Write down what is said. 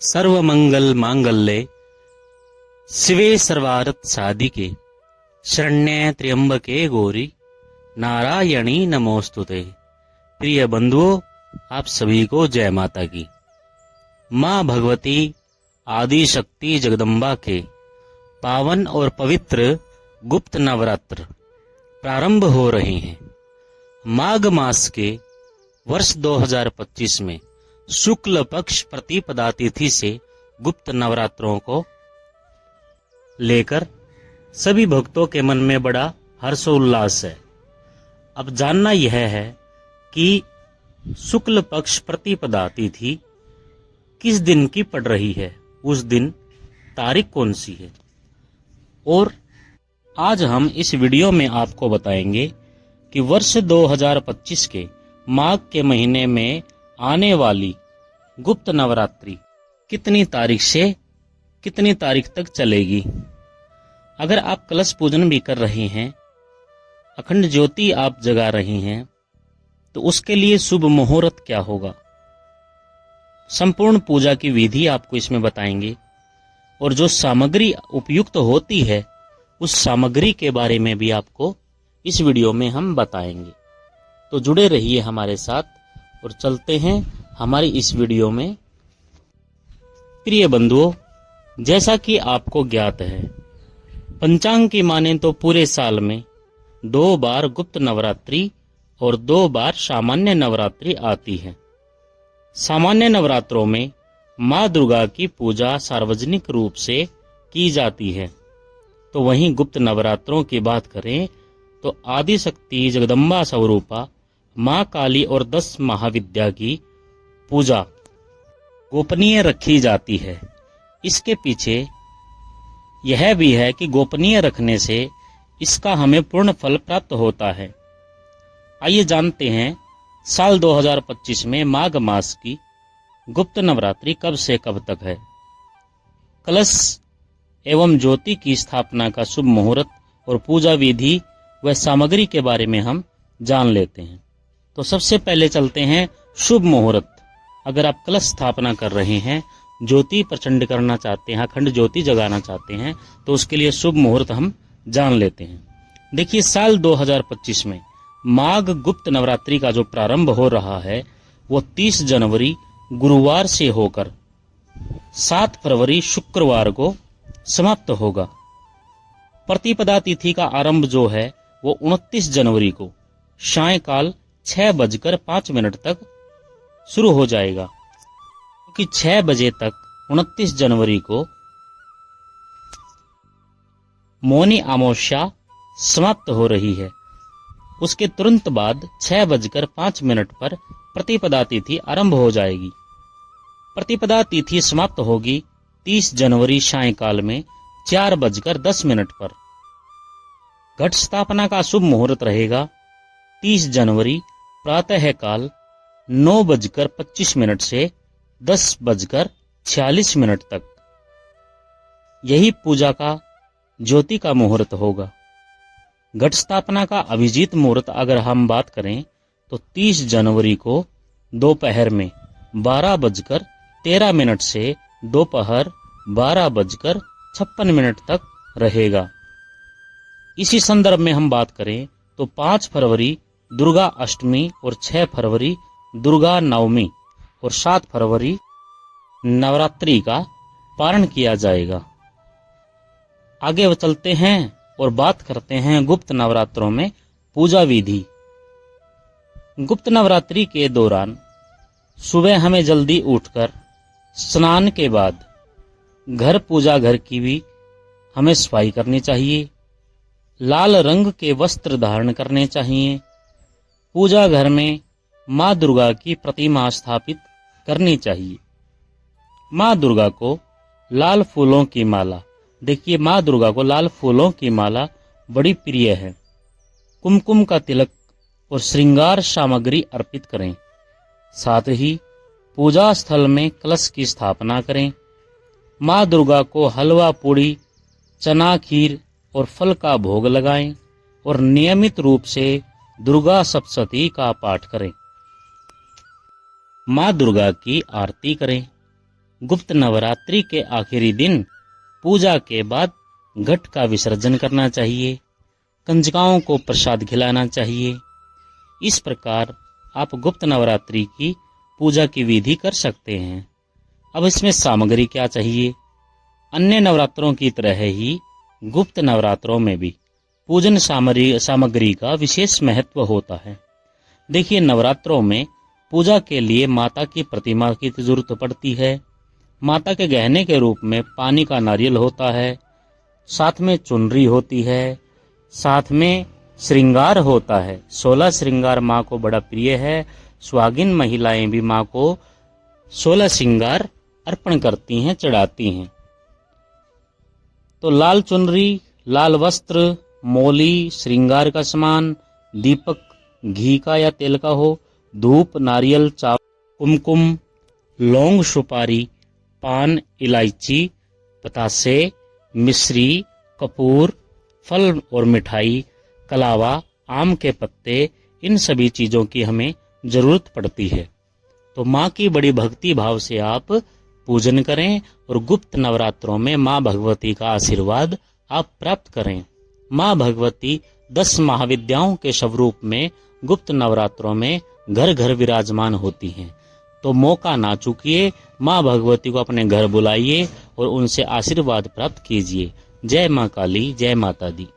सर्वमंगल मांगल्ये शिवे सर्वार्थ साधिके शरण्ये त्र्यंबके गौरी नारायणी नमोस्तुते। प्रिय बंधुओं, आप सभी को जय माता की। माँ भगवती आदि शक्ति जगदम्बा के पावन और पवित्र गुप्त नवरात्र प्रारंभ हो रहे हैं। माघ मास के वर्ष 2025 में शुक्ल पक्ष प्रतिपदा तिथि से गुप्त नवरात्रों को लेकर सभी भक्तों के मन में बड़ा हर्षोल्लास है। अब जानना यह है कि शुक्ल पक्ष प्रतिपदा तिथि किस दिन की पड़ रही है, उस दिन तारीख कौन सी है। और आज हम इस वीडियो में आपको बताएंगे कि वर्ष 2025 के माघ के महीने में आने वाली गुप्त नवरात्रि कितनी तारीख से कितनी तारीख तक चलेगी। अगर आप कलश पूजन भी कर रहे हैं, अखंड ज्योति आप जगा रहे हैं, तो उसके लिए शुभ मुहूर्त क्या होगा, संपूर्ण पूजा की विधि आपको इसमें बताएंगे। और जो सामग्री उपयुक्त होती है, उस सामग्री के बारे में भी आपको इस वीडियो में हम बताएंगे। तो जुड़े रहिए हमारे साथ और चलते हैं हमारी इस वीडियो में। प्रिय बंधुओं, जैसा कि आपको ज्ञात है, पंचांग की माने तो पूरे साल में 2 बार गुप्त नवरात्रि और 2 बार सामान्य नवरात्रि आती है। सामान्य नवरात्रों में माँ दुर्गा की पूजा सार्वजनिक रूप से की जाती है, तो वहीं गुप्त नवरात्रों की बात करें तो आदि शक्ति जगदम्बा स्वरूपा माँ काली और 10 महाविद्या की पूजा गोपनीय रखी जाती है। इसके पीछे यह भी है कि गोपनीय रखने से इसका हमें पूर्ण फल प्राप्त होता है। आइए जानते हैं साल 2025 में माघ मास की गुप्त नवरात्रि कब से कब तक है। कलश एवं ज्योति की स्थापना का शुभ मुहूर्त और पूजा विधि व सामग्री के बारे में हम जान लेते हैं। तो सबसे पहले चलते हैं शुभ मुहूर्त। अगर आप कलश स्थापना कर रहे हैं, ज्योति प्रचंड करना चाहते हैं, अखंड ज्योति जगाना चाहते हैं, तो उसके लिए शुभ मुहूर्त हम जान लेते हैं। देखिए, साल 2025 में माघ गुप्त नवरात्रि का जो प्रारंभ हो रहा है, वो 30 जनवरी गुरुवार से होकर 7 फरवरी शुक्रवार को समाप्त होगा। प्रतिपदा तिथि का आरंभ जो है वो 29 जनवरी को सायंकाल 6:05 तक शुरू हो जाएगा, क्योंकि 6 बजे तक 29 जनवरी को मौनी अमावस्या समाप्त हो रही है। उसके तुरंत बाद 6:05 पर प्रतिपदा तिथि आरंभ हो जाएगी। प्रतिपदा तिथि समाप्त होगी 30 जनवरी सायंकाल में 4:10 पर। घट स्थापना का शुभ मुहूर्त रहेगा 30 जनवरी प्रातः काल 9:25 से 10:46 तक। यही पूजा का ज्योति का मुहूर्त होगा। घट स्थापना का अभिजीत मुहूर्त अगर हम बात करें तो 30 जनवरी को दोपहर में 12:13 से दोपहर 12:56 तक रहेगा। इसी संदर्भ में हम बात करें तो 5 फरवरी दुर्गा अष्टमी और 6 फरवरी दुर्गा नवमी और 7 फरवरी नवरात्रि का पारण किया जाएगा। आगे चलते हैं और बात करते हैं गुप्त नवरात्रों में पूजा विधि। गुप्त नवरात्रि के दौरान सुबह हमें जल्दी उठकर स्नान के बाद पूजा घर की भी हमें सफाई करनी चाहिए। लाल रंग के वस्त्र धारण करने चाहिए। पूजा घर में माँ दुर्गा की प्रतिमा स्थापित करनी चाहिए। माँ दुर्गा को लाल फूलों की माला, देखिए माँ दुर्गा को लाल फूलों की माला बड़ी प्रिय है। कुमकुम का तिलक और श्रृंगार सामग्री अर्पित करें। साथ ही पूजा स्थल में कलश की स्थापना करें। माँ दुर्गा को हलवा पूड़ी, चना खीर और फल का भोग लगाएं और नियमित रूप से दुर्गा सप्तशती का पाठ करें। माँ दुर्गा की आरती करें। गुप्त नवरात्रि के आखिरी दिन पूजा के बाद घट का विसर्जन करना चाहिए। कंजकाओं को प्रसाद खिलाना चाहिए। इस प्रकार आप गुप्त नवरात्रि की पूजा की विधि कर सकते हैं। अब इसमें सामग्री क्या चाहिए? अन्य नवरात्रों की तरह ही गुप्त नवरात्रों में भी पूजन सामग्री का विशेष महत्व होता है। देखिए, नवरात्रों में पूजा के लिए माता की प्रतिमा की जरूरत पड़ती है। माता के गहने के रूप में पानी का नारियल होता है, साथ में चुनरी होती है, साथ में श्रृंगार होता है। 16 श्रृंगार माँ को बड़ा प्रिय है। सुहागिन महिलाएं भी माँ को 16 श्रृंगार अर्पण करती हैं, चढ़ाती हैं। तो लाल चुनरी, लाल वस्त्र, मौली, श्रृंगार का सामान, दीपक घी का या तेल का हो, धूप, नारियल, चावल, कुमकुम, लौंग, सुपारी, पान, इलायची, बतासे, मिश्री, कपूर, फल और मिठाई, कलावा, आम के पत्ते, इन सभी चीजों की हमें जरूरत पड़ती है। तो माँ की बड़ी भक्ति भाव से आप पूजन करें और गुप्त नवरात्रों में माँ भगवती का आशीर्वाद आप प्राप्त करें। माँ भगवती 10 महाविद्याओं के स्वरूप में गुप्त नवरात्रों में घर घर विराजमान होती हैं। तो मौका ना चूकिए, माँ भगवती को अपने घर बुलाइए और उनसे आशीर्वाद प्राप्त कीजिए। जय माँ काली, जय माता दी।